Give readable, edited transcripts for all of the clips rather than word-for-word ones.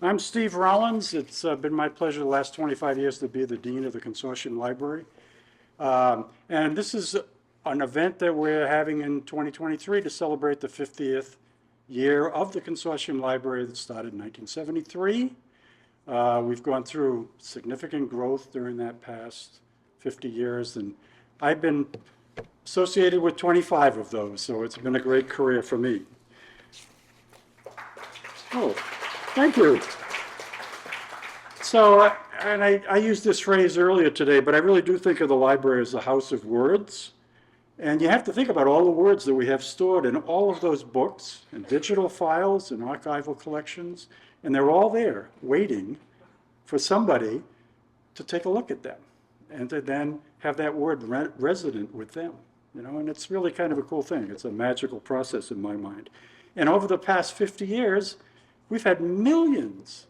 I'm Steve Rollins. It's been my pleasure the last 25 years to be the Dean of the Consortium Library. And this is an event that we're having in 2023 to celebrate the 50th year of the Consortium Library that started in 1973. We've gone through significant growth during that past 50 years, and I've been associated with 25 of those, so it's been a great career for me. Oh, thank you. So, and I used this phrase earlier today, but I really do think of the library as a house of words. And you have to think about all the words that we have stored in all of those books and digital files and archival collections. And they're all there waiting for somebody to take a look at them and to then have that word resident with them. You know, and it's really kind of a cool thing. It's a magical process in my mind. And over the past 50 years, we've had millions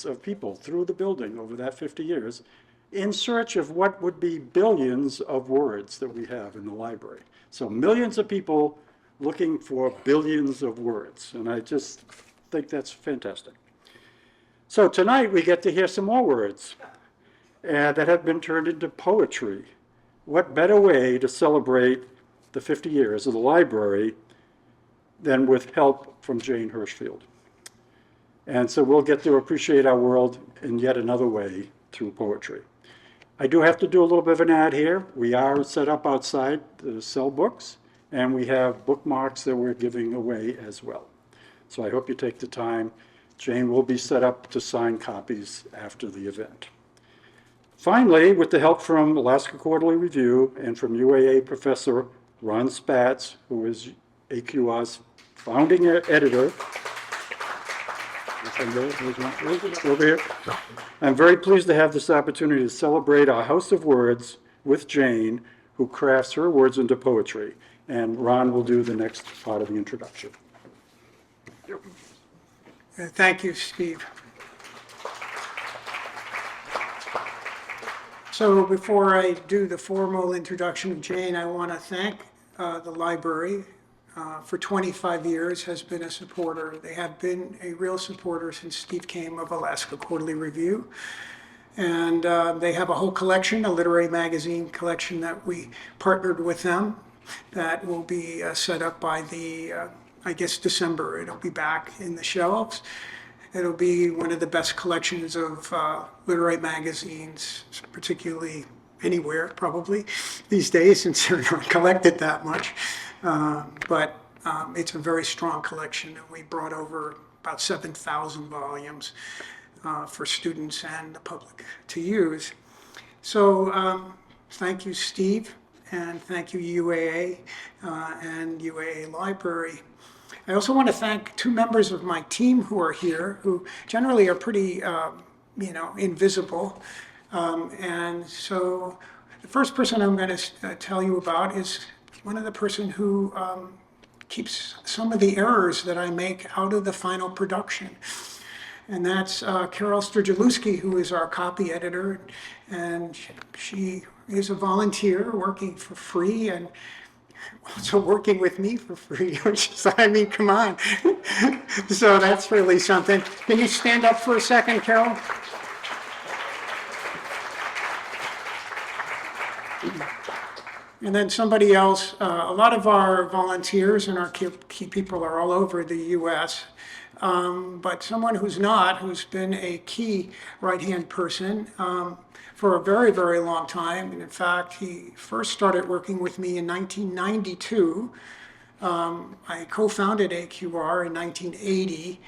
of people through the building over that 50 years in search of what would be billions of words that we have in the library. So millions of people looking for billions of words. And I just think that's fantastic. So tonight we get to hear some more words that have been turned into poetry. What better way to celebrate the 50 years of the library than with help from Jane Hirshfield? And so we'll get to appreciate our world in yet another way through poetry. I do have to do a little bit of an ad here. We are set up outside to sell books, and we have bookmarks that we're giving away as well. So I hope you take the time. Jane will be set up to sign copies after the event. Finally, with the help from Alaska Quarterly Review and from UAA Professor Ron Spatz, who is AQR's founding editor, over here. I'm very pleased to have this opportunity to celebrate our House of Words with Jane, who crafts her words into poetry. And Ron will do the next part of the introduction. Thank you, Steve. So before I do the formal introduction of Jane, I want to thank the library. For 25 years has been a supporter. They have been a real supporter since Steve came of Alaska Quarterly Review. And they have a whole collection, a literary magazine collection that we partnered with them that will be set up by I guess December. It'll be back in the shelves. It'll be one of the best collections of literary magazines, particularly anywhere probably these days since they're not collected that much. But it's a very strong collection, and we brought over about 7,000 volumes for students and the public to use. So thank you, Steve, and thank you, UAA and UAA Library. I also want to thank two members of my team who are here, who generally are pretty, invisible. And so the first person I'm going to tell you about is one of the person who keeps some of the errors that I make out of the final production. And that's Carol Sturgielewski, who is our copy editor. And she is a volunteer working for free and also working with me for free, which is, I mean, come on. So that's really something. Can you stand up for a second, Carol? And then somebody else, a lot of our volunteers and our key people are all over the U.S., but someone who's not, who's been a key right-hand person for a very, very long time. And in fact, he first started working with me in 1992. I co-founded AQR in 1980.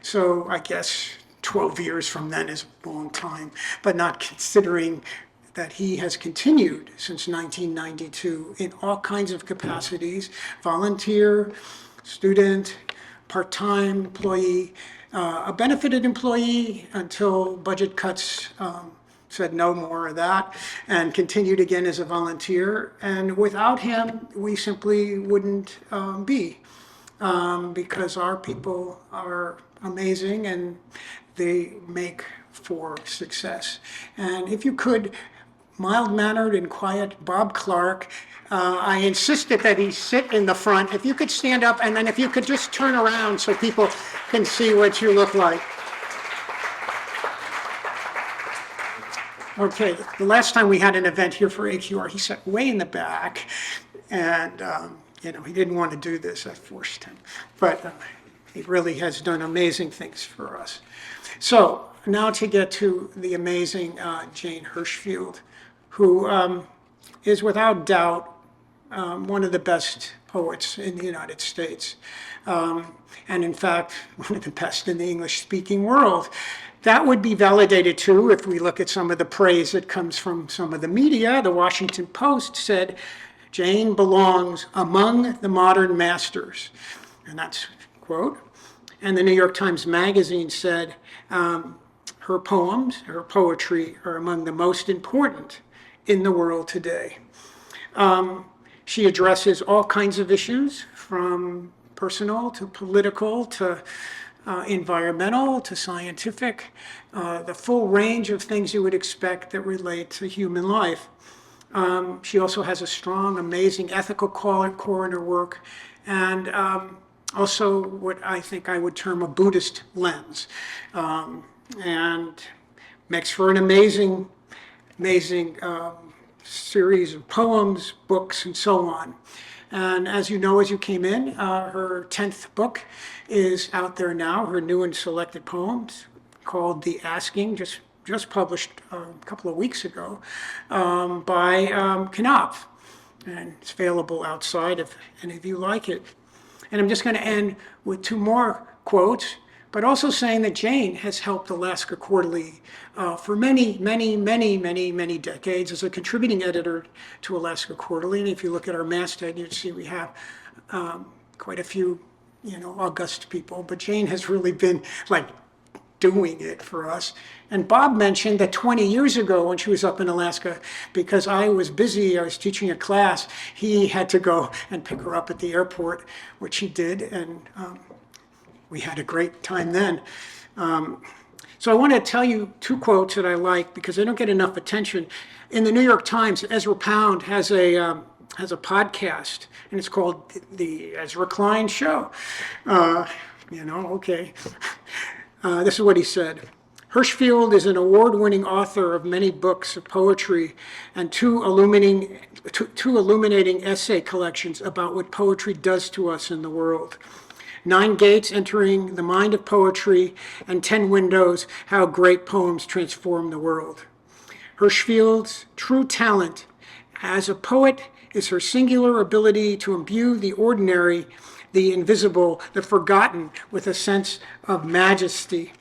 So I guess 12 years from then is a long time, but not considering that he has continued since 1992 in all kinds of capacities: volunteer, student, part-time employee, a benefited employee until budget cuts said no more of that, and continued again as a volunteer. And without him, we simply wouldn't be, because our people are amazing and they make for success. And if you could, mild-mannered and quiet Bob Clark. I insisted that he sit in the front. If you could stand up, and then if you could just turn around so people can see what you look like. Okay, the last time we had an event here for AQR, he sat way in the back, and he didn't want to do this. I forced him, but he really has done amazing things for us. So now to get to the amazing Jane Hirshfield, who is without doubt one of the best poets in the United States, and in fact, one of the best in the English-speaking world. That would be validated too if we look at some of the praise that comes from some of the media. The Washington Post said, Jane belongs among the modern masters, and that's a quote. And the New York Times Magazine said, her poems, her poetry are among the most important in the world today. She addresses all kinds of issues, from personal to political to environmental to scientific, the full range of things you would expect that relate to human life. She also has a strong, amazing ethical core in her work, and also what I think I would term a Buddhist lens, and makes for an amazing series of poems, books, and so on. And as you know, as you came in, her 10th book is out there now, her new and selected poems called The Asking, just published a couple of weeks ago by Knopf. And it's available outside if any of you like it. And I'm just going to end with two more quotes, but also saying that Jane has helped Alaska Quarterly for many decades as a contributing editor to Alaska Quarterly. And if you look at our masthead, you'd see we have quite a few, august people. But Jane has really been like doing it for us. And Bob mentioned that 20 years ago when she was up in Alaska, because I was busy, I was teaching a class, he had to go and pick her up at the airport, which he did, and we had a great time then. So I want to tell you two quotes that I like because they don't get enough attention. In the New York Times, Ezra Pound has a podcast, and it's called The Ezra Klein Show. Okay. This is what he said. Hirshfield is an award-winning author of many books of poetry and two illuminating essay collections about what poetry does to us in the world. 9 Gates Entering the Mind of Poetry, and 10 Windows, How Great Poems Transform the World. Hirshfield's true talent as a poet is her singular ability to imbue the ordinary, the invisible, the forgotten with a sense of majesty.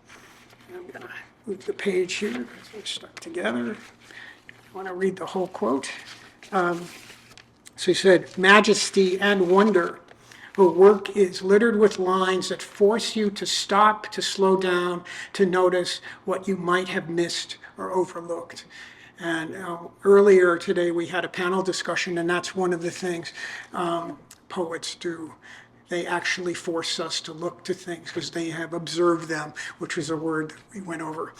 I'm going to move the page here because they're stuck together. I want to read the whole quote. So he said, majesty and wonder. Her work is littered with lines that force you to stop, to slow down, to notice what you might have missed or overlooked. And earlier today we had a panel discussion, and that's one of the things poets do. They actually force us to look to things because they have observed them, which was a word that we went over.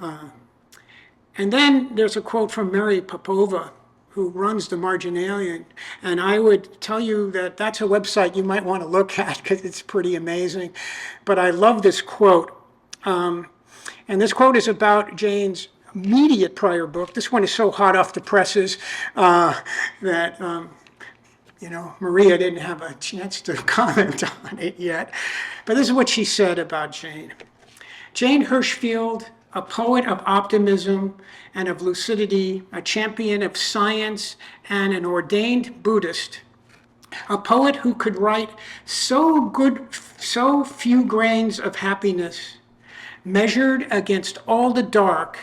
And then there's a quote from Mary Popova, who runs the Marginalia, and I would tell you that that's a website you might want to look at because it's pretty amazing. But I love this quote. And this quote is about Jane's immediate prior book. This one is so hot off the presses that Maria didn't have a chance to comment on it yet. But this is what she said about Jane. Jane Hirshfield, a poet of optimism and of lucidity, a champion of science and an ordained Buddhist, a poet who could write so few grains of happiness, measured against all the dark,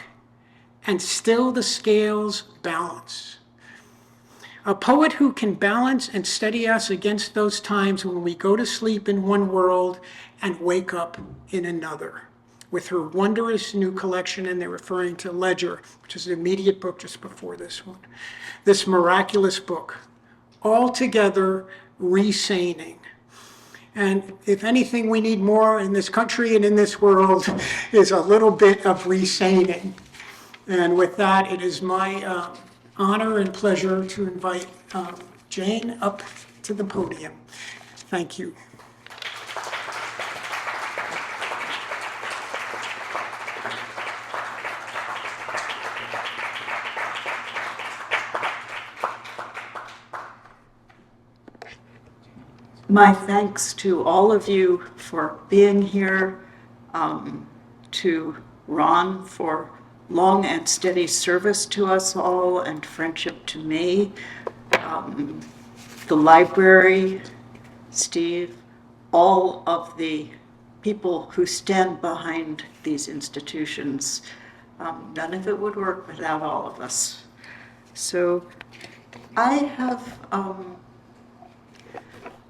and still the scales balance. A poet who can balance and steady us against those times when we go to sleep in one world and wake up in another. With her wondrous new collection, and they're referring to Ledger, which is the immediate book just before this one. This miraculous book, altogether resaning. And if anything we need more in this country and in this world is a little bit of resaning. And with that, it is my honor and pleasure to invite Jane up to the podium. Thank you. My thanks to all of you for being here, to Ron for long and steady service to us all and friendship to me, the library, Steve, all of the people who stand behind these institutions. None of it would work without all of us. So I have,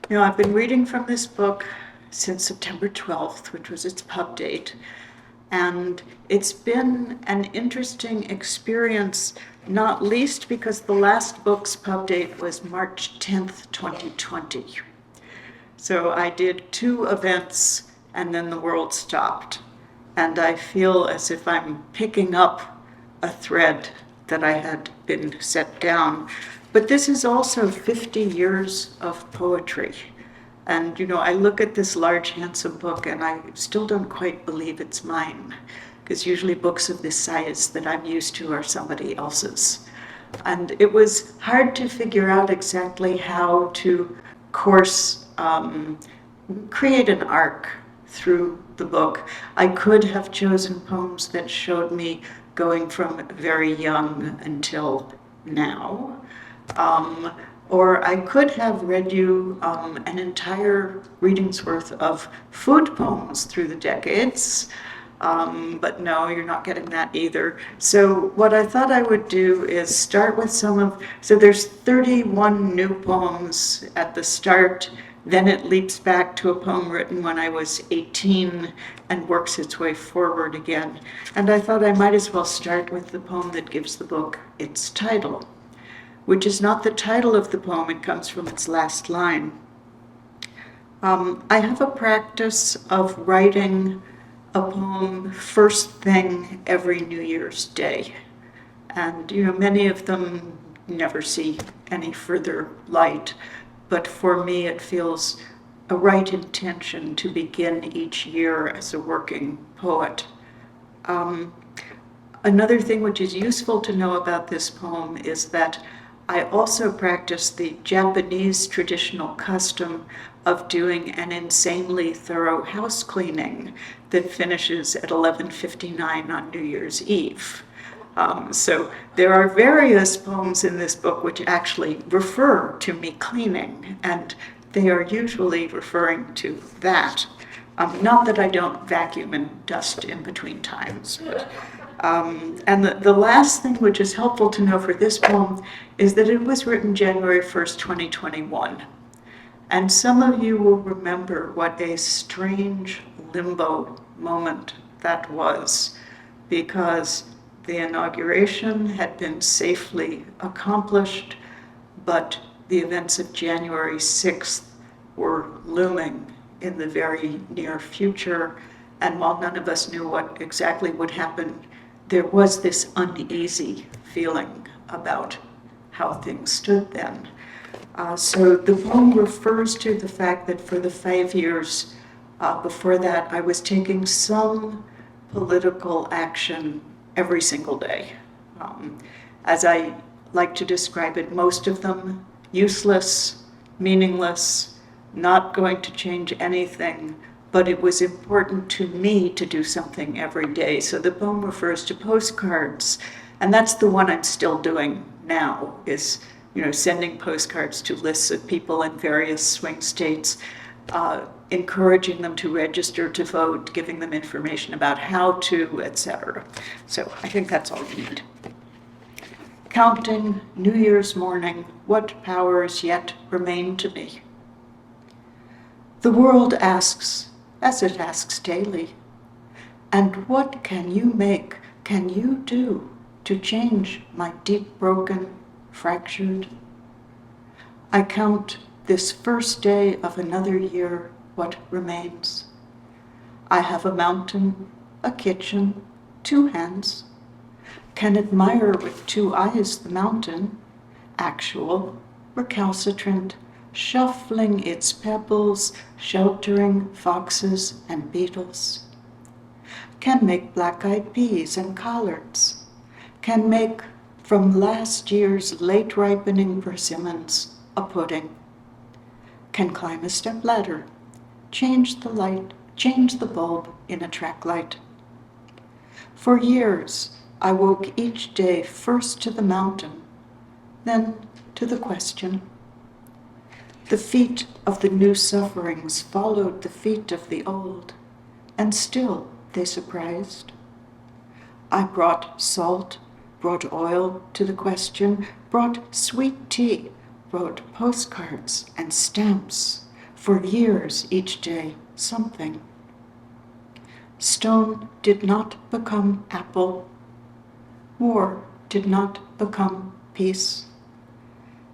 I've been reading from this book since September 12th, which was its pub date, and it's been an interesting experience, not least because the last book's pub date was March 10th, 2020. So I did 2 events and then the world stopped. And I feel as if I'm picking up a thread that I had been set down. But this is also 50 years of poetry. And, I look at this large, handsome book and I still don't quite believe it's mine, because usually books of this size that I'm used to are somebody else's. And it was hard to figure out exactly how to create an arc through the book. I could have chosen poems that showed me going from very young until now. Or I could have read you an entire reading's worth of food poems through the decades. But no, you're not getting that either. So what I thought I would do is start with so there's 31 new poems at the start, then it leaps back to a poem written when I was 18 and works its way forward again. And I thought I might as well start with the poem that gives the book its title, which is not the title of the poem, it comes from its last line. I have a practice of writing a poem first thing every New Year's Day. And, many of them never see any further light. But for me, it feels a right intention to begin each year as a working poet. Another thing which is useful to know about this poem is that I also practice the Japanese traditional custom of doing an insanely thorough house cleaning that finishes at 11:59 on New Year's Eve. So there are various poems in this book which actually refer to me cleaning, and they are usually referring to that. Not that I don't vacuum and dust in between times, but and the last thing which is helpful to know for this poem is that it was written January 1st, 2021. And some of you will remember what a strange limbo moment that was, because the inauguration had been safely accomplished, but the events of January 6th were looming in the very near future. And while none of us knew what exactly would happen, there was this uneasy feeling about how things stood then. So the poem refers to the fact that for the 5 years before that, I was taking some political action every single day. As I like to describe it, most of them useless, meaningless, not going to change anything, but it was important to me to do something every day. So the poem refers to postcards, and that's the one I'm still doing now, is sending postcards to lists of people in various swing states, encouraging them to register to vote, giving them information about how to, etc. So I think that's all you need. Counting New Year's morning, what powers yet remain to me? The world asks, as it asks daily, and what can you make, can you do to change my deep broken, fractured? I count this first day of another year what remains. I have a mountain, a kitchen, 2 hands. can admire with two eyes the mountain, actual, recalcitrant, shuffling its pebbles, sheltering foxes and beetles, can make black-eyed peas and collards, can make from last year's late ripening persimmons a pudding, can climb a step ladder, change the light, change the bulb in a track light. For years, I woke each day first to the mountain, then to the question. The feet of the new sufferings followed the feet of the old, and still they surprised. I brought salt, brought oil to the question, brought sweet tea, wrote postcards and stamps, for years each day something. Stone did not become apple. War did not become peace.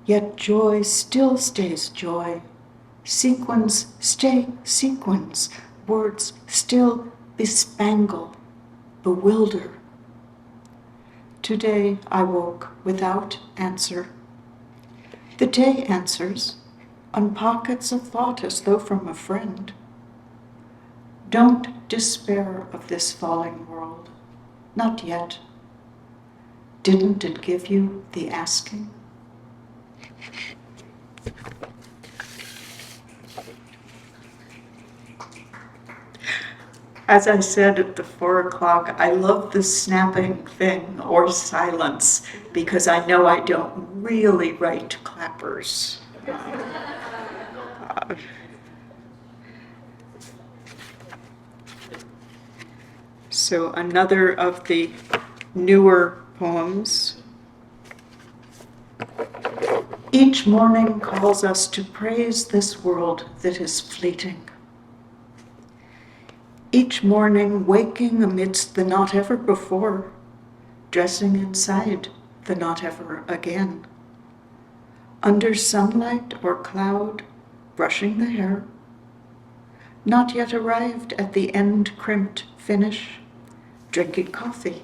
Yet joy still stays joy. Sequins stay sequins. Words still bespangle, bewilder. Today I woke without answer. The day answers on pockets of thought as though from a friend. Don't despair of this falling world, not yet. Didn't it give you the asking? As I said at the 4 o'clock, I love the snapping thing or silence because I know I don't really write clappers. So another of the newer poems. Each morning calls us to praise this world that is fleeting. Each morning waking amidst the not ever before, dressing inside the not ever again. Under sunlight or cloud, brushing the hair. Not yet arrived at the end crimped finish, drinking coffee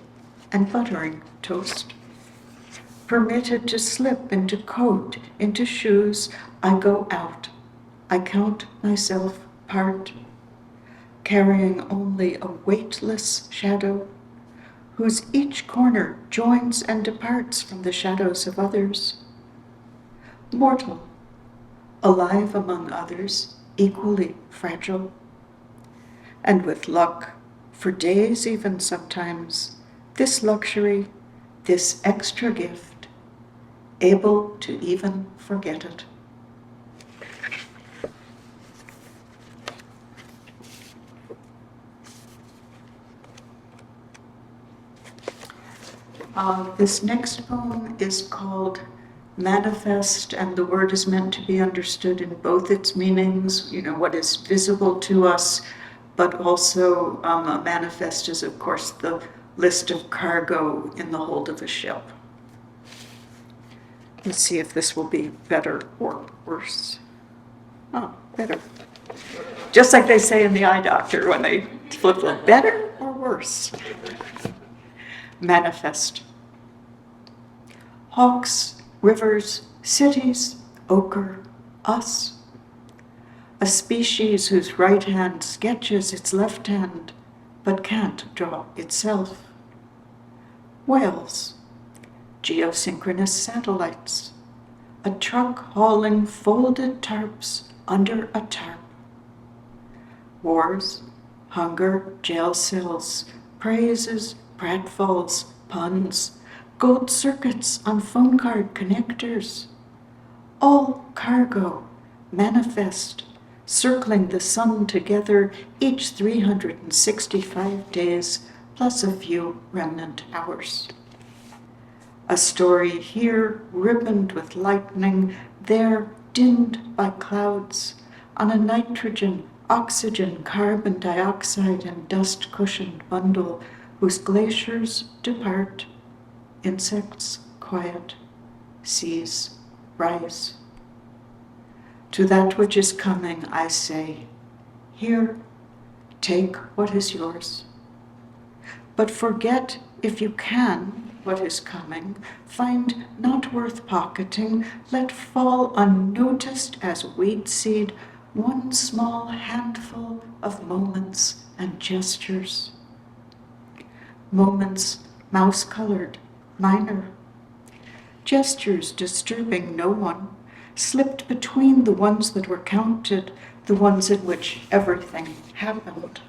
and buttering toast. Permitted to slip into coat, into shoes, I go out. I count myself part, carrying only a weightless shadow, whose each corner joins and departs from the shadows of others. Mortal, alive among others, equally fragile. And with luck, for days even sometimes, this luxury, this extra gift, able to even forget it. This next poem is called Manifest, and the word is meant to be understood in both its meanings, what is visible to us, but also a manifest is, of course, the list of cargo in the hold of a ship. Let's see if this will be better or worse. Oh, better. Just like they say in the eye doctor when they flip them, better or worse? Manifest. Hawks, rivers, cities, ochre, us. A species whose right hand sketches its left hand, but can't draw itself. Whales, geosynchronous satellites, a truck hauling folded tarps under a tarp. Wars, hunger, jail cells, praises, pratfalls, puns, gold circuits on phone card connectors. All cargo, manifest, circling the sun together each 365 days, plus a few remnant hours. A story here ribboned with lightning, there dimmed by clouds, on a nitrogen, oxygen, carbon dioxide, and dust-cushioned bundle whose glaciers depart, insects quiet, seas rise. To that which is coming, I say, here, take what is yours. But forget if you can, what is coming, find not worth pocketing, let fall unnoticed as weed seed one small handful of moments and gestures. Moments mouse-colored, minor. Gestures disturbing no one, slipped between the ones that were counted, the ones in which everything happened.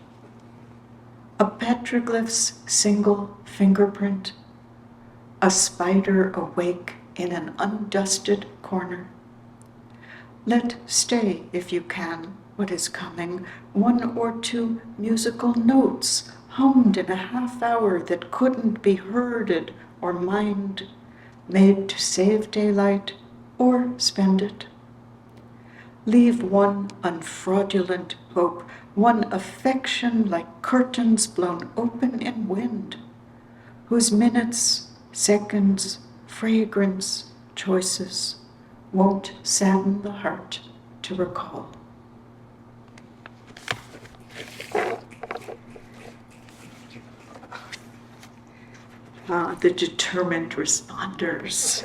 A petroglyph's single fingerprint, a spider awake in an undusted corner. Let stay, if you can, what is coming, one or two musical notes hummed in a half hour that couldn't be herded or mined, made to save daylight or spend it. Leave one unfraudulent hope, one affection like curtains blown open in wind, whose minutes, seconds, fragrance, choices won't sadden the heart to recall. The determined responders.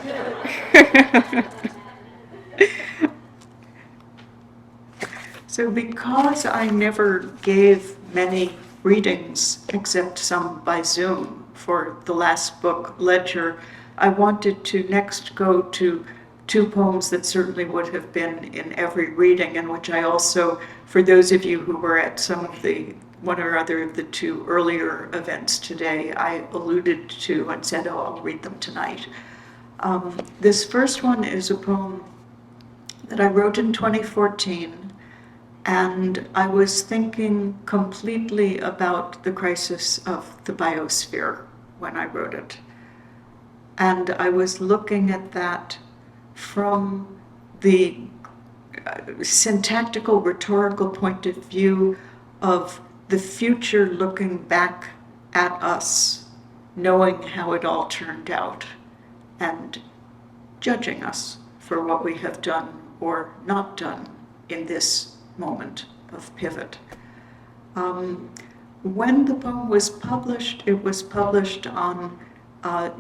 So because I never gave many readings, except some by Zoom, for the last book, Ledger, I wanted to next go to two poems that certainly would have been in every reading, and which I also, for those of you who were at some of the one or other of the two earlier events today, I alluded to and said, oh, I'll read them tonight. This first one is a poem that I wrote in 2014, and I was thinking completely about the crisis of the biosphere when I wrote it. And I was looking at that from the syntactical, rhetorical point of view of the future looking back at us, knowing how it all turned out, and judging us for what we have done or not done in this moment of pivot. When the poem was published, it was published on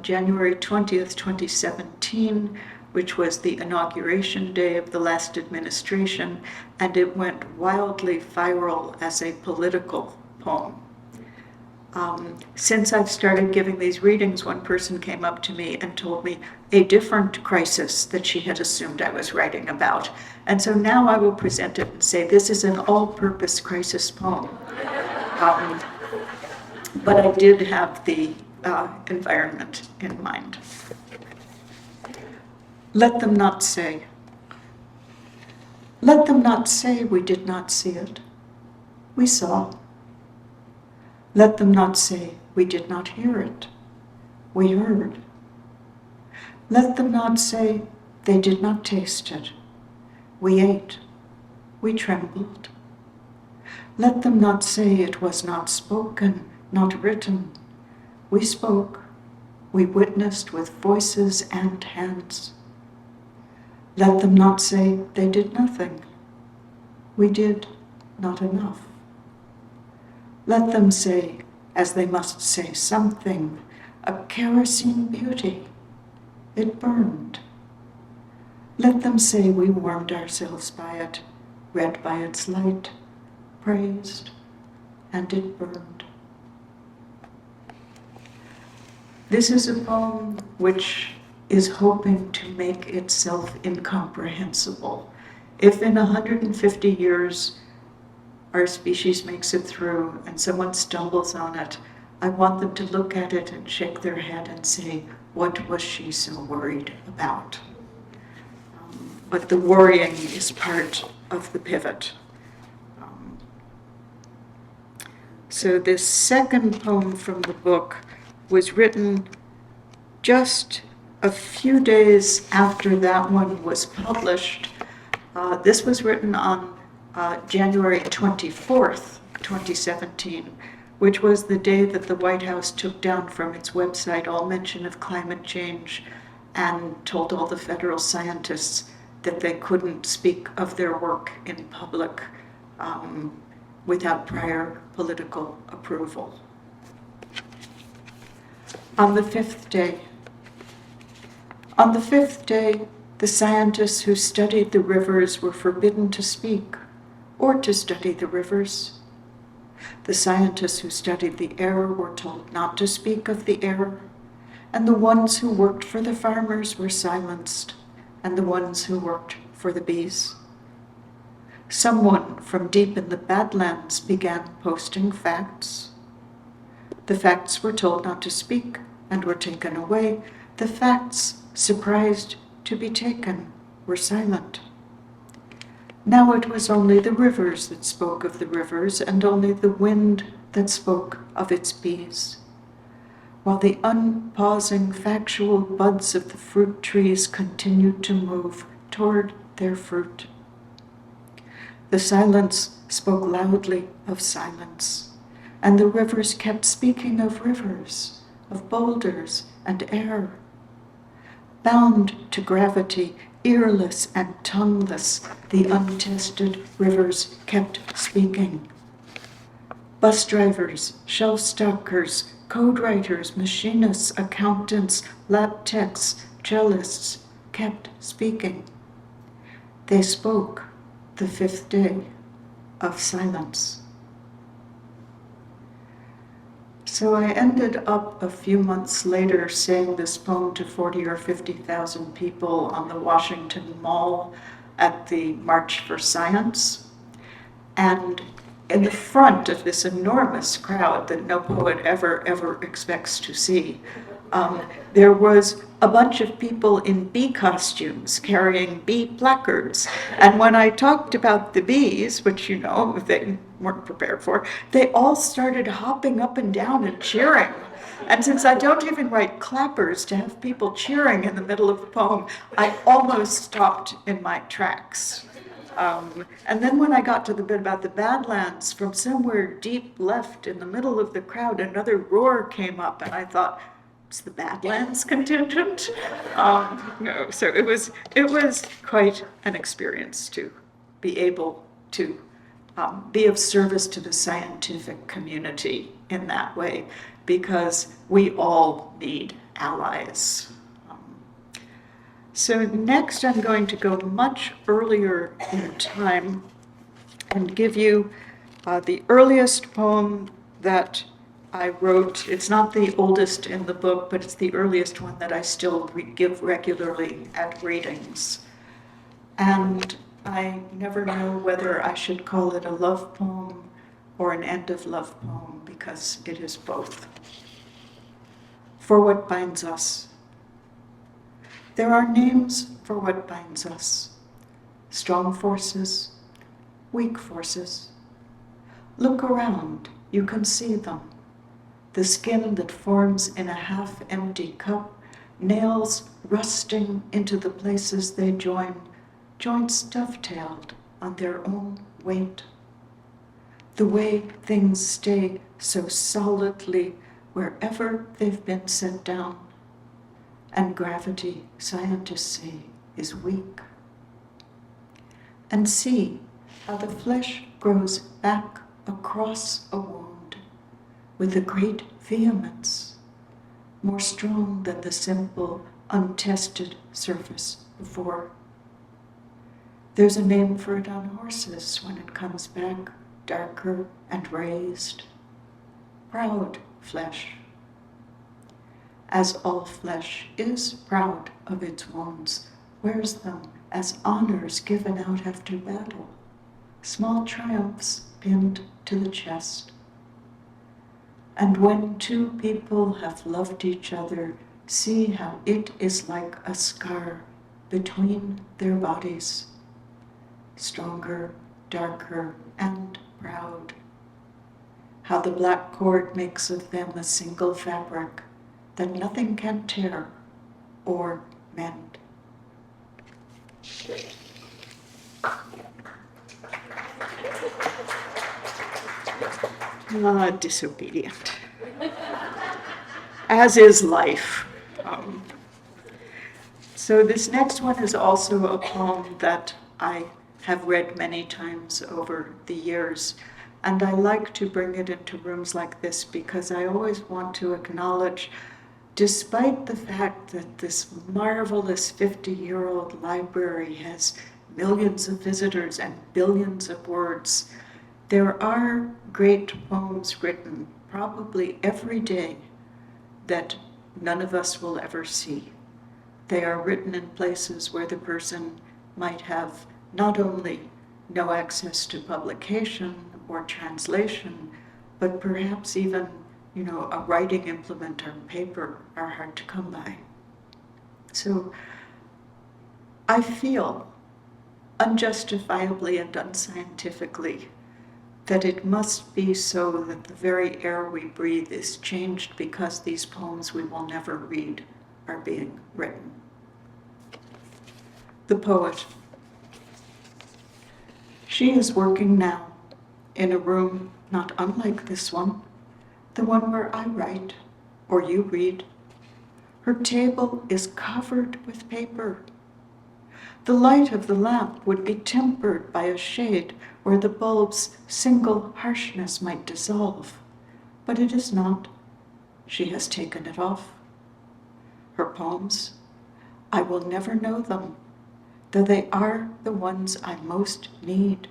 January 20th, 2017, which was the inauguration day of the last administration, and it went wildly viral as a political poem. Since I've started giving these readings, one person came up to me and told me a different crisis that she had assumed I was writing about. And so now I will present it and say this is an all-purpose crisis poem. But I did have the environment in mind. Let them not say. Let them not say we did not see it. We saw. Let them not say we did not hear it. We heard. Let them not say they did not taste it. We ate. We trembled. Let them not say it was not spoken, not written. We spoke. We witnessed with voices and hands. Let them not say they did nothing. We did not enough. Let them say, as they must say something, a kerosene beauty. It burned. Let them say we warmed ourselves by it, read by its light, praised, and it burned. This is a poem which is hoping to make itself incomprehensible. If in 150 years our species makes it through and someone stumbles on it, I want them to look at it and shake their head and say, what was she so worried about? But the worrying is part of the pivot. So this second poem from the book was written just a few days after that one was published. This was written on January 24th, 2017, which was the day that the White House took down from its website all mention of climate change and told all the federal scientists that they couldn't speak of their work in public without prior political approval. On the fifth day. On the fifth day, the scientists who studied the rivers were forbidden to speak or to study the rivers. The scientists who studied the air were told not to speak of the air, and the ones who worked for the farmers were silenced, and the ones who worked for the bees. Someone from deep in the Badlands began posting facts. The facts were told not to speak and were taken away. The facts, surprised to be taken, were silent. Now it was only the rivers that spoke of the rivers, and only the wind that spoke of its bees, while the unpausing factual buds of the fruit trees continued to move toward their fruit. The silence spoke loudly of silence, and the rivers kept speaking of rivers, of boulders and air. Bound to gravity, earless and tongueless, the untested rivers kept speaking. Bus drivers, shelf stockers, code writers, machinists, accountants, lab techs, cellists kept speaking. They spoke the fifth day of silence. So I ended up a few months later saying this poem to 40 or 50,000 people on the Washington Mall at the March for Science. And in the front of this enormous crowd that no poet ever expects to see, there was a bunch of people in bee costumes carrying bee placards. And when I talked about the bees, which you know they weren't prepared for, they all started hopping up and down and cheering. And since I don't even write clappers to have people cheering in the middle of the poem, I almost stopped in my tracks. And then when I got to the bit about the Badlands, from somewhere deep left in the middle of the crowd, another roar came up, and I thought, it's the Badlands contingent? No, so it was quite an experience to be able to be of service to the scientific community in that way, because we all need allies. So next I'm going to go much earlier in time and give you the earliest poem that I wrote. It's not the oldest in the book, but it's the earliest one that I still give regularly at readings. And I never know whether I should call it a love poem or an end of love poem, because it is both. For what binds us. There are names for what binds us. Strong forces, weak forces. Look around, you can see them. The skin that forms in a half-empty cup, nails rusting into the places they join, joints dovetailed on their own weight. The way things stay so solidly wherever they've been set down. And gravity, scientists say, is weak. And see how the flesh grows back across a wound with a great vehemence, more strong than the simple, untested surface before. There's a name for it on horses when it comes back darker and raised. Proud flesh. As all flesh is proud of its wounds, wears them as honors given out after battle, small triumphs pinned to the chest. And when two people have loved each other, see how it is like a scar between their bodies, stronger, darker, and proud. How the black cord makes of them a single fabric that nothing can tear or mend. Disobedient. As is life. So this next one is also a poem that I have read many times over the years. And I like to bring it into rooms like this because I always want to acknowledge despite the fact that this marvelous 50-year-old library has millions of visitors and billions of words, there are great poems written probably every day that none of us will ever see. They are written in places where the person might have not only no access to publication or translation, but perhaps even, a writing implement or paper are hard to come by. So I feel unjustifiably and unscientifically that it must be so that the very air we breathe is changed because these poems we will never read are being written. The poet. She is working now in a room not unlike this one, the one where I write or you read. Her table is covered with paper. The light of the lamp would be tempered by a shade where the bulb's single harshness might dissolve, but it is not. She has taken it off. Her poems, I will never know them, though they are the ones I most need.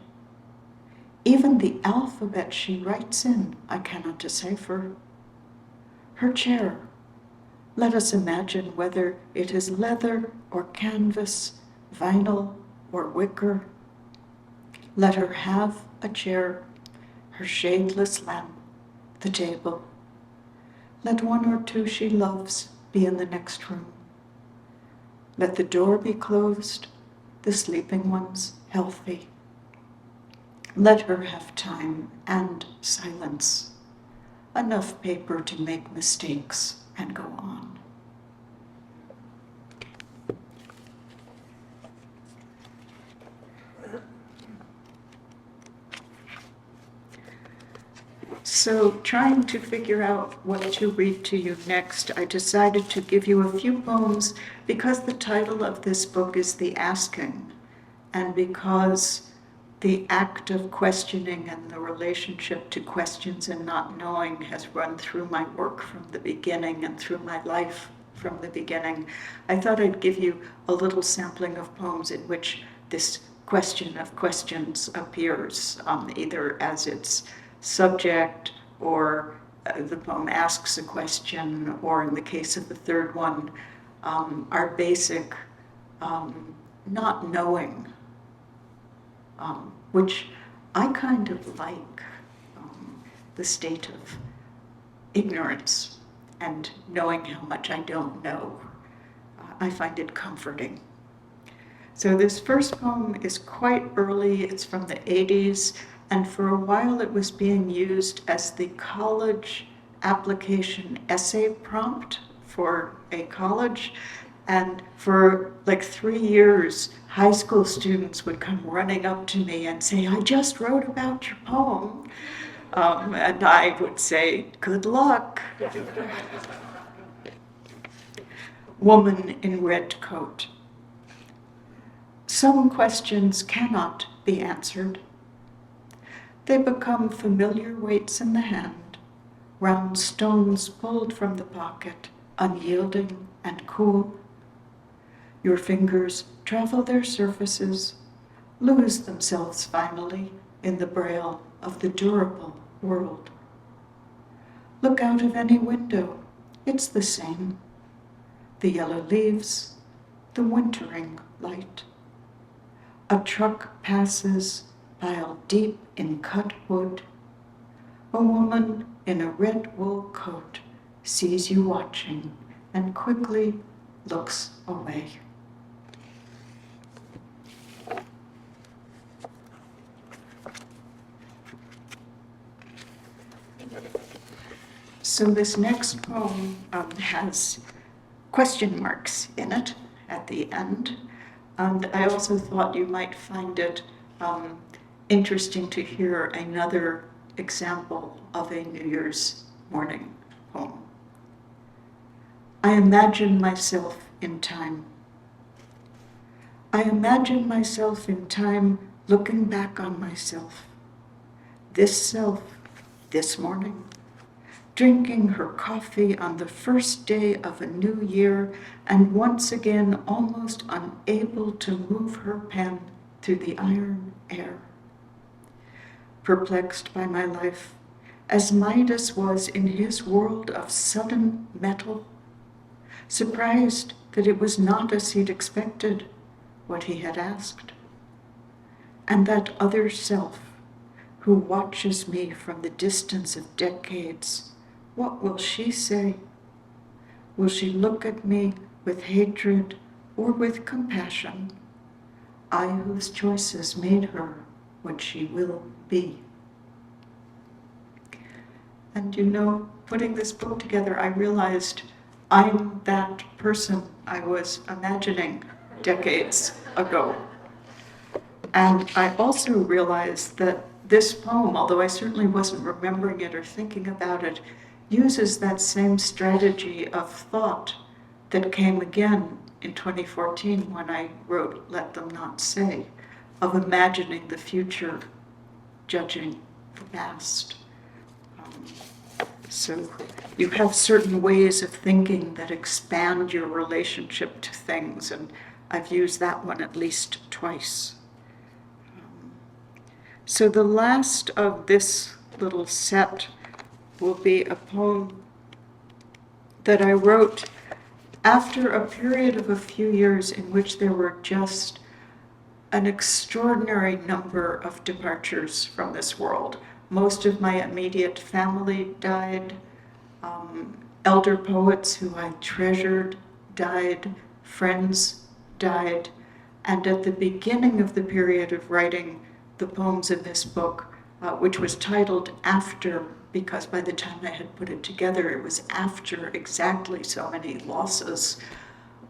Even the alphabet she writes in, I cannot decipher. Her chair, let us imagine whether it is leather or canvas, vinyl or wicker. Let her have a chair, her shadeless lamp, the table. Let one or two she loves be in the next room. Let the door be closed, the sleeping ones healthy. Let her have time and silence, enough paper to make mistakes and go on. So, trying to figure out what to read to you next, I decided to give you a few poems because the title of this book is The Asking, and because the act of questioning and the relationship to questions and not knowing has run through my work from the beginning and through my life from the beginning. I thought I'd give you a little sampling of poems in which this question of questions appears, either as its subject or the poem asks a question, or in the case of the third one, our basic not knowing, which I kind of like, the state of ignorance and knowing how much I don't know. I find it comforting. So this first poem is quite early. It's from the 80s, and for a while it was being used as the college application essay prompt for a college. And for like 3 years, high school students would come running up to me and say, I just wrote about your poem. And I would say, good luck. Woman in red coat. Some questions cannot be answered. They become familiar weights in the hand, round stones pulled from the pocket, unyielding and cool. Your fingers travel their surfaces, lose themselves finally in the braille of the durable world. Look out of any window, it's the same. The yellow leaves, the wintering light. A truck passes, piled deep in cut wood. A woman in a red wool coat sees you watching and quickly looks away. So this next poem has question marks in it at the end. And I also thought you might find it interesting to hear another example of a New Year's morning poem. I imagine myself in time. I imagine myself in time looking back on myself. This self, this morning, drinking her coffee on the first day of a new year, and once again almost unable to move her pen through the iron air. Perplexed by my life, as Midas was in his world of sudden metal, surprised that it was not as he'd expected, what he had asked, and that other self who watches me from the distance of decades, what will she say? Will she look at me with hatred or with compassion? I whose choices made her what she will be. And you know, putting this book together, I realized I'm that person I was imagining decades ago. And I also realized that this poem, although I certainly wasn't remembering it or thinking about it, uses that same strategy of thought that came again in 2014 when I wrote Let Them Not Say, of imagining the future, judging the past. So you have certain ways of thinking that expand your relationship to things, and I've used that one at least twice. So the last of this little set will be a poem that I wrote after a period of a few years in which there were just an extraordinary number of departures from this world. Most of my immediate family died. Elder poets who I treasured died. Friends died. And at the beginning of the period of writing the poems in this book, which was titled After, because by the time I had put it together, it was after exactly so many losses.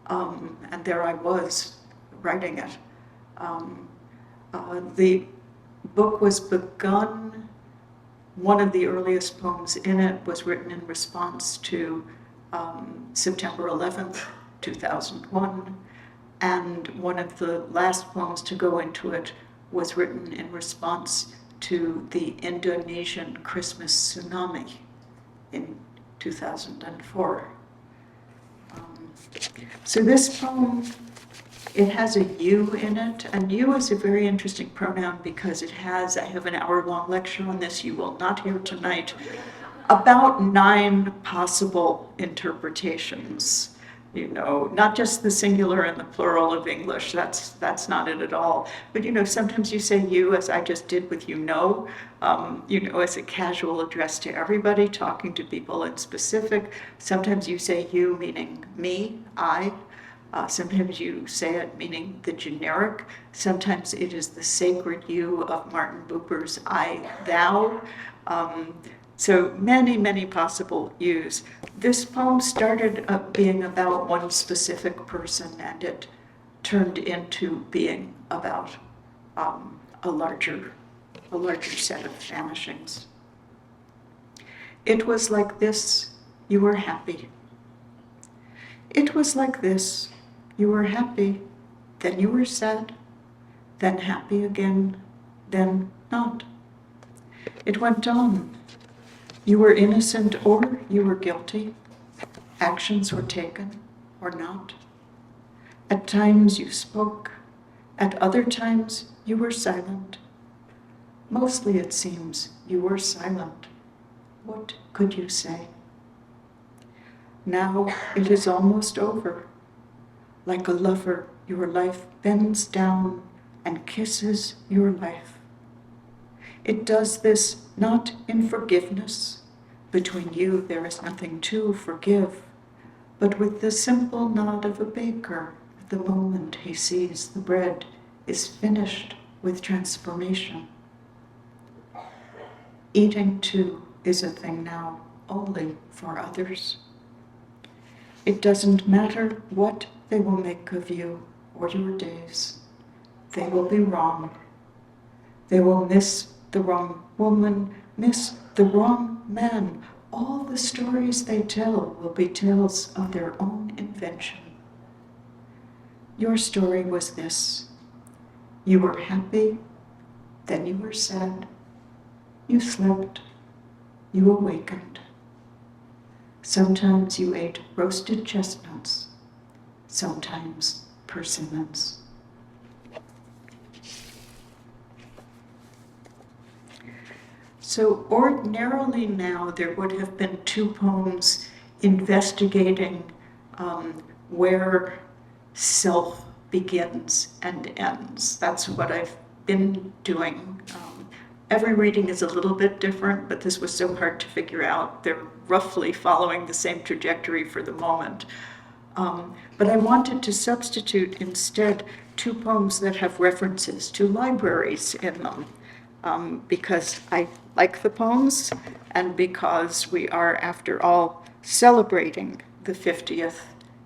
And there I was writing it. The book was begun, one of the earliest poems in it was written in response to September 11th, 2001, and one of the last poems to go into it was written in response to the Indonesian Christmas tsunami in 2004. So this poem, it has a you in it, and you is a very interesting pronoun because it has, I have an hour-long lecture on this you will not hear tonight, about 9 possible interpretations. You know, not just the singular and the plural of English, that's not it at all. But you know, sometimes you say you, as I just did with you know, as a casual address to everybody, talking to people in specific. Sometimes you say you, meaning me, I. Sometimes you say it meaning the generic. Sometimes it is the sacred you of Martin Buber's I, thou. So many, many possible yous. This poem started being about one specific person, and it turned into being about a larger set of vanishings. It was like this, you were happy. It was like this, you were happy, then you were sad, then happy again, then not. It went on. You were innocent or you were guilty. Actions were taken or not. At times you spoke, at other times you were silent. Mostly it seems you were silent. What could you say? Now it is almost over. Like a lover, your life bends down and kisses your life. It does this not in forgiveness. Between you there is nothing to forgive, but with the simple nod of a baker at the moment he sees the bread is finished with transformation. Eating too is a thing now only for others. It doesn't matter what they will make of you or your days. They will be wrong. They will miss the wrong woman, miss the wrong man. All the stories they tell will be tales of their own invention. Your story was this. You were happy, then you were sad. You slept, you awakened, Sometimes you ate roasted chestnuts, sometimes persimmons. So ordinarily now there would have been two poems investigating where self begins and ends. That's what I've been doing. Every reading is a little bit different, but this was so hard to figure out. They're roughly following the same trajectory for the moment. But I wanted to substitute instead two poems that have references to libraries in them, because I like the poems and because we are, after all, celebrating the 50th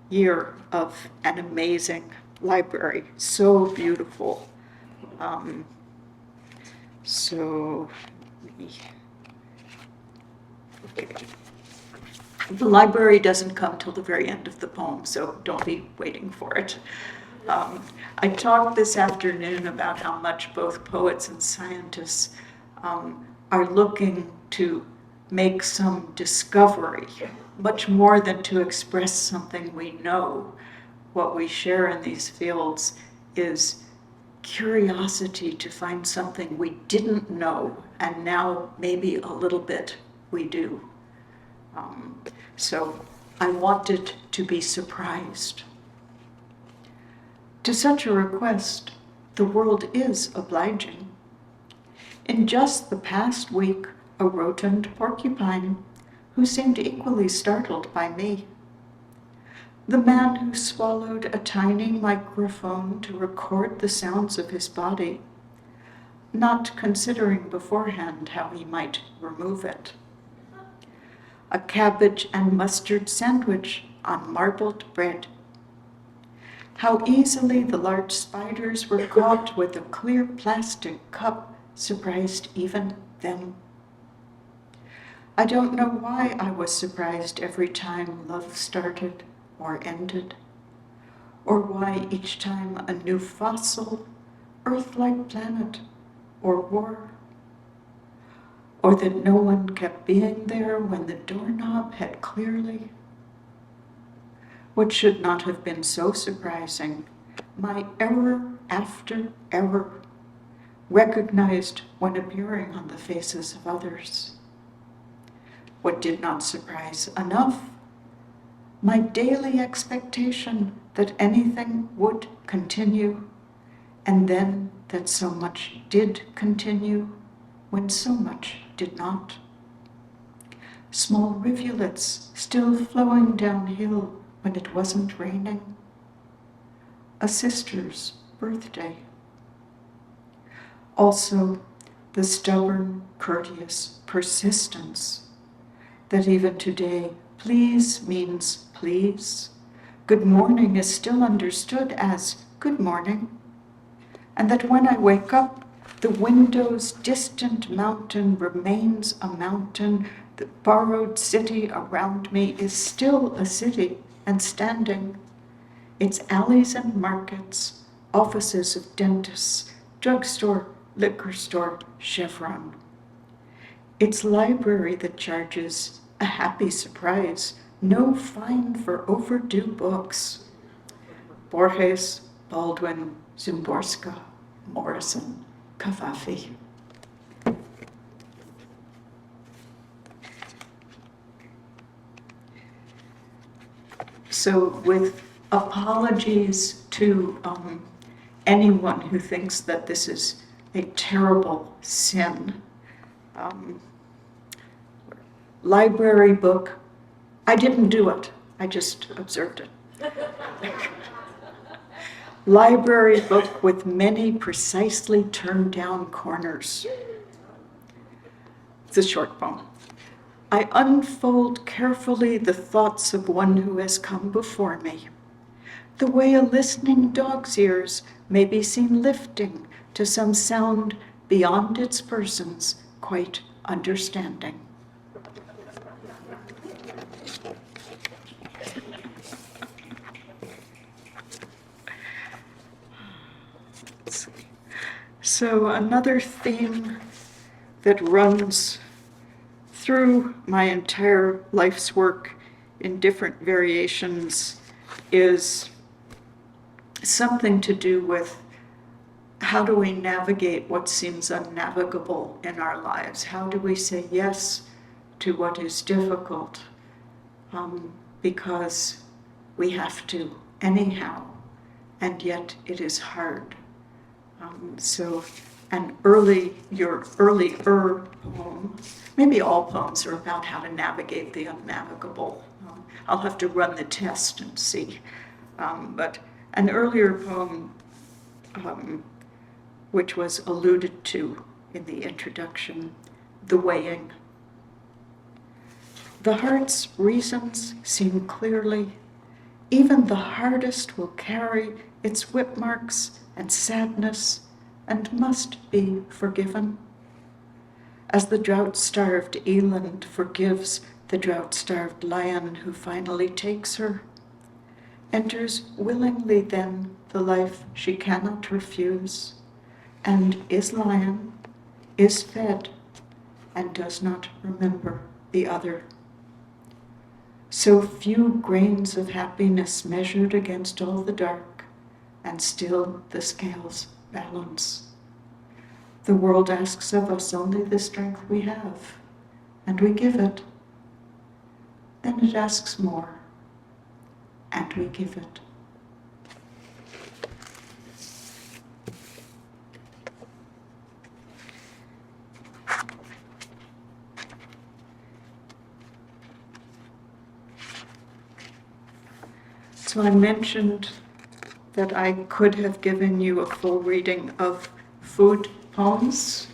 year of an amazing library. So beautiful. Okay. The library doesn't come till the very end of the poem, so don't be waiting for it. I talked this afternoon about how much both poets and scientists are looking to make some discovery, much more than to express something we know. What we share in these fields is curiosity to find something we didn't know, and now maybe a little bit we do. So I wanted to be surprised. To such a request, the world is obliging. In just the past week, a rotund porcupine, who seemed equally startled by me. The man who swallowed a tiny microphone to record the sounds of his body, not considering beforehand how he might remove it. A cabbage and mustard sandwich on marbled bread. How easily the large spiders were caught with a clear plastic cup surprised even them. I don't know why I was surprised every time love started or ended, or why each time a new fossil, Earth-like planet, or war, or that no one kept being there when the doorknob had clearly. What should not have been so surprising, my error after error, recognized when appearing on the faces of others. What did not surprise enough, my daily expectation that anything would continue, and then that so much did continue when so much did not. Small rivulets still flowing downhill when it wasn't raining. A sister's birthday. Also, the stubborn, courteous persistence that even today, please means please. Good morning is still understood as good morning. And that when I wake up, the window's distant mountain remains a mountain. The borrowed city around me is still a city and standing. Its alleys and markets, offices of dentists, drugstore, liquor store, Chevron. Its library that charges a happy surprise, no fine for overdue books. Borges, Baldwin, Szymborska, Morrison, Cavafy. So with apologies to anyone who thinks that this is a terrible sin, library book, I didn't do it, I just observed it. Library book with many precisely turned down corners. It's a short poem. I unfold carefully the thoughts of one who has come before me, the way a listening dog's ears may be seen lifting to some sound beyond its person's quite understanding. So another theme that runs through my entire life's work in different variations is something to do with how do we navigate what seems unnavigable in our lives? How do we say yes to what is difficult? Because we have to anyhow, and yet it is hard. So your earlier poem, maybe all poems are about how to navigate the unnavigable. I'll have to run the test and see. But an earlier poem, which was alluded to in the introduction, The Weighing. The heart's reasons seem clearly, even the hardest will carry its whip marks and sadness and must be forgiven. As the drought-starved eland forgives the drought-starved lion who finally takes her, enters willingly then the life she cannot refuse, and is lion, is fed, and does not remember the other. So few grains of happiness measured against all the dark, and still the scales balance. The world asks of us only the strength we have, and we give it. Then it asks more, and we give it. So I mentioned that I could have given you a full reading of food poems.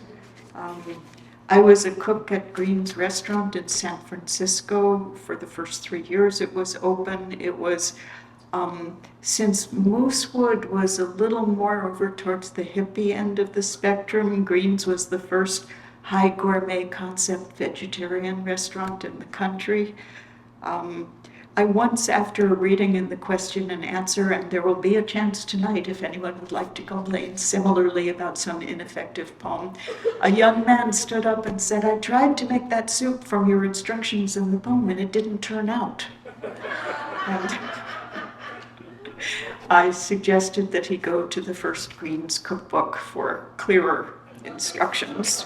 I was a cook at Green's Restaurant in San Francisco for the first 3 years it was open. It was, since Moosewood was a little more over towards the hippie end of the spectrum, Green's was the first high gourmet concept vegetarian restaurant in the country. I once, after a reading in the question and answer, and there will be a chance tonight if anyone would like to complain similarly about some ineffective poem, a young man stood up and said, "I tried to make that soup from your instructions in the poem and it didn't turn out." And I suggested that he go to the first Green's cookbook for clearer instructions.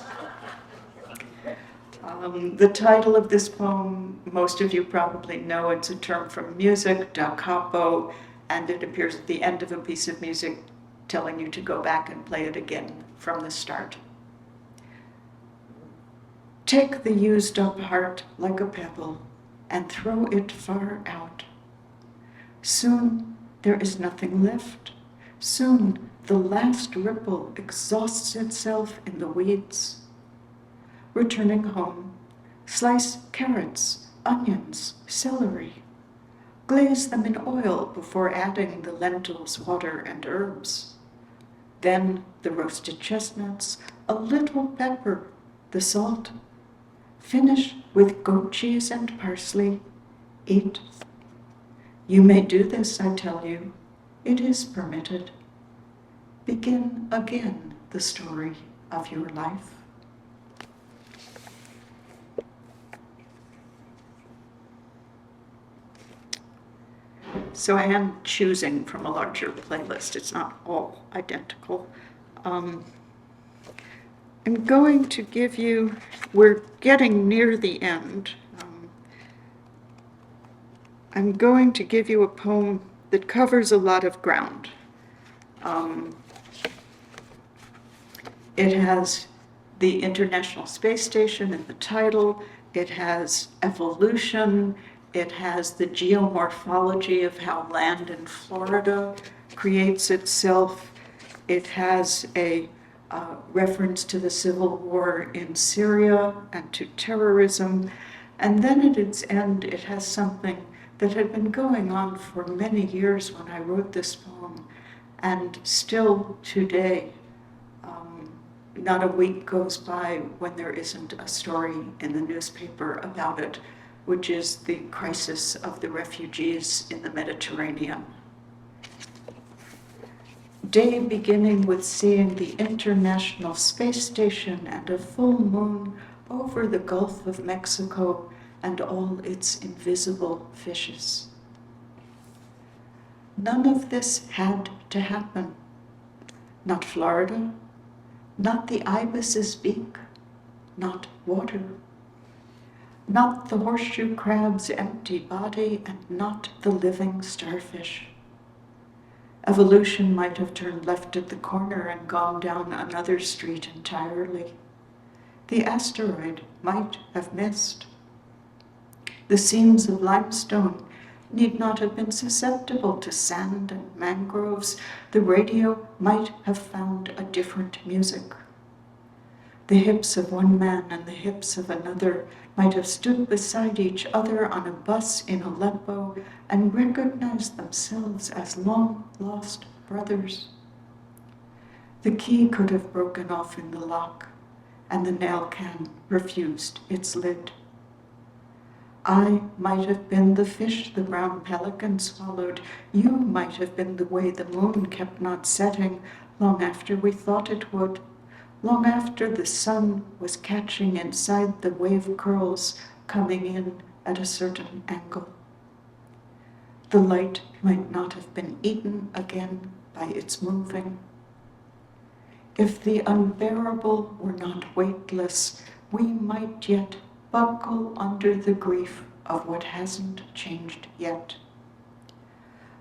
The title of this poem, most of you probably know, it's a term from music, da capo, and it appears at the end of a piece of music telling you to go back and play it again from the start. Take the used up heart like a pebble and throw it far out. Soon there is nothing left. Soon the last ripple exhausts itself in the weeds. Returning home, slice carrots, onions, celery. Glaze them in oil before adding the lentils, water, and herbs. Then the roasted chestnuts, a little pepper, the salt. Finish with goat cheese and parsley. Eat. You may do this, I tell you. It is permitted. Begin again the story of your life. So I am choosing from a larger playlist. It's not all identical. I'm going to give you, we're getting near the end. I'm going to give you a poem that covers a lot of ground. It has the International Space Station in the title. It has evolution. It has the geomorphology of how land in Florida creates itself. It has a reference to the civil war in Syria and to terrorism. And then at its end, it has something that had been going on for many years when I wrote this poem, and still today, not a week goes by when there isn't a story in the newspaper about it, which is the crisis of the refugees in the Mediterranean. Day beginning with seeing the International Space Station and a full moon over the Gulf of Mexico and all its invisible fishes. None of this had to happen. Not Florida, not the ibis's beak, not water, not the horseshoe crab's empty body, and not the living starfish. Evolution might have turned left at the corner and gone down another street entirely. The asteroid might have missed. The seams of limestone need not have been susceptible to sand and mangroves. The radio might have found a different music. The hips of one man and the hips of another might have stood beside each other on a bus in Aleppo and recognized themselves as long-lost brothers. The key could have broken off in the lock, and the nail can refused its lid. I might have been the fish the brown pelican swallowed. You might have been the way the moon kept not setting long after we thought it would, long after the sun was catching inside the wave curls coming in at a certain angle. The light might not have been eaten again by its moving. If the unbearable were not weightless, we might yet buckle under the grief of what hasn't changed yet.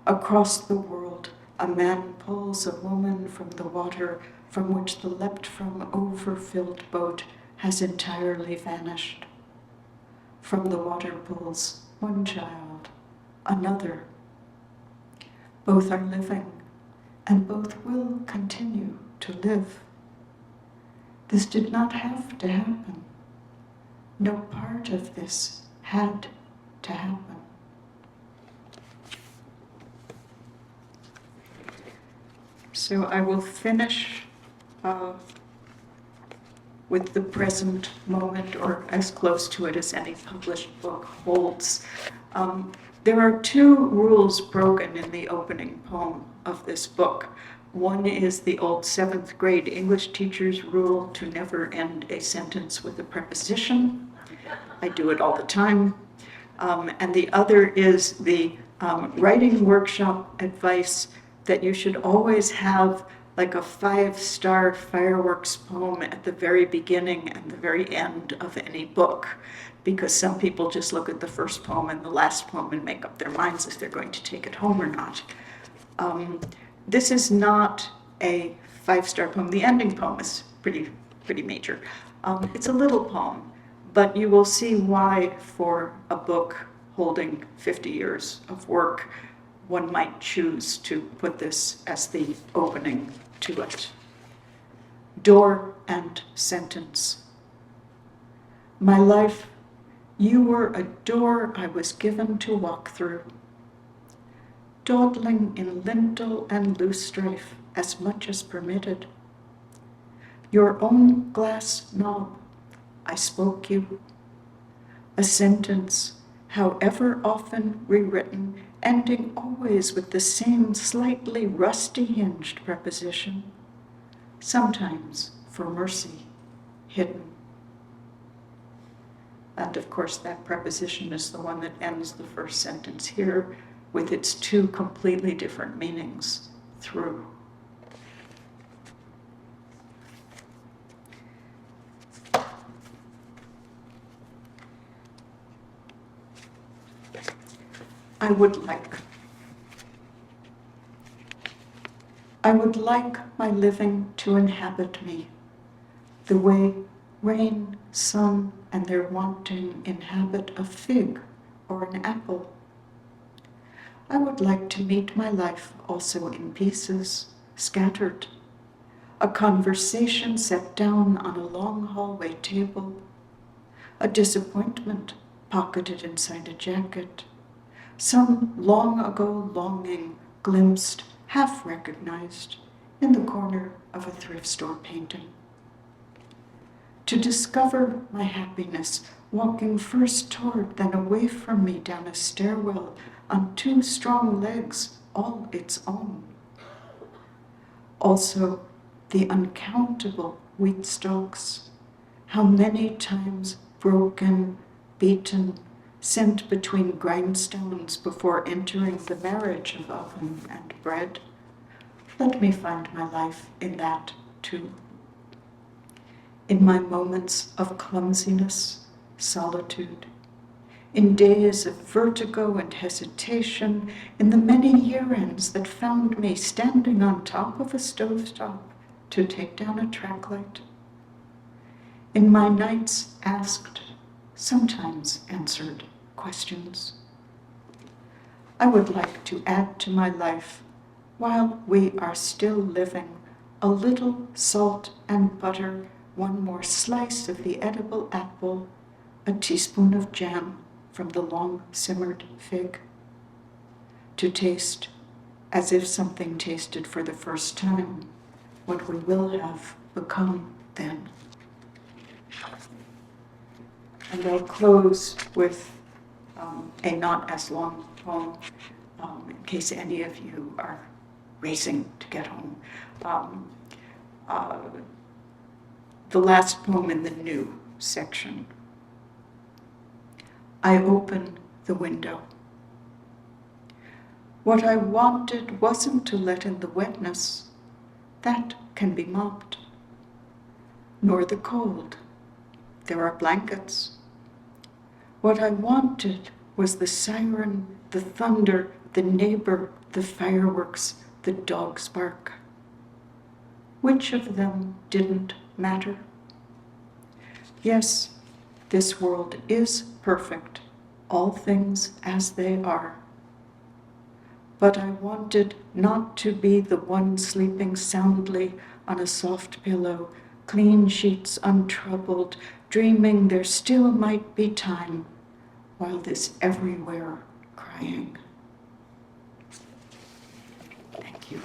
Across the world, a man pulls a woman from the water from which the leapt-from overfilled boat has entirely vanished. From the water pulls one child, another. Both are living, and both will continue to live. This did not have to happen. No part of this had to happen. So I will finish with the present moment, or as close to it as any published book holds. There are two rules broken in the opening poem of this book. One is the old 7th grade English teacher's rule to never end a sentence with a preposition. I do it all the time. And the other is the writing workshop advice that you should always have like a 5-star fireworks poem at the very beginning and the very end of any book, because some people just look at the first poem and the last poem and make up their minds if they're going to take it home or not. This is not a 5-star poem. The ending poem is pretty major. It's a little poem, but you will see why for a book holding 50 years of work, one might choose to put this as the opening to it. Door and sentence. My life, you were a door I was given to walk through, dawdling in lintel and loosestrife as much as permitted. Your own glass knob, I spoke you. A sentence, however often rewritten, ending always with the same slightly rusty-hinged preposition, sometimes for mercy, hidden. And of course, that preposition is the one that ends the first sentence here, with its two completely different meanings, through. I would like my living to inhabit me, the way rain, sun, and their wanting inhabit a fig or an apple. I would like to meet my life also in pieces, scattered, a conversation set down on a long hallway table, a disappointment pocketed inside a jacket, some long ago longing glimpsed, half recognized, in the corner of a thrift store painting. To discover my happiness, walking first toward, then away from me down a stairwell on 2 strong legs, all its own. Also, the uncountable wheat stalks, how many times broken, beaten, sent between grindstones before entering the marriage of oven and bread. Let me find my life in that too. In my moments of clumsiness, solitude, in days of vertigo and hesitation, in the many year-ends that found me standing on top of a stovetop to take down a track light, in my nights asked, sometimes answered questions. I would like to add to my life, while we are still living, a little salt and butter, one more slice of the edible apple, a teaspoon of jam from the long-simmered fig, to taste as if something tasted for the first time, what we will have become then. And I'll close with a not as long poem, in case any of you are racing to get home. The last poem in the new section. I open the window. What I wanted wasn't to let in the wetness. That can be mopped. Nor the cold. There are blankets. What I wanted was the siren, the thunder, the neighbor, the fireworks, the dog's bark. Which of them didn't matter? Yes, this world is perfect, all things as they are. But I wanted not to be the one sleeping soundly on a soft pillow, clean sheets untroubled, dreaming there still might be time, while this everywhere crying. Thank you.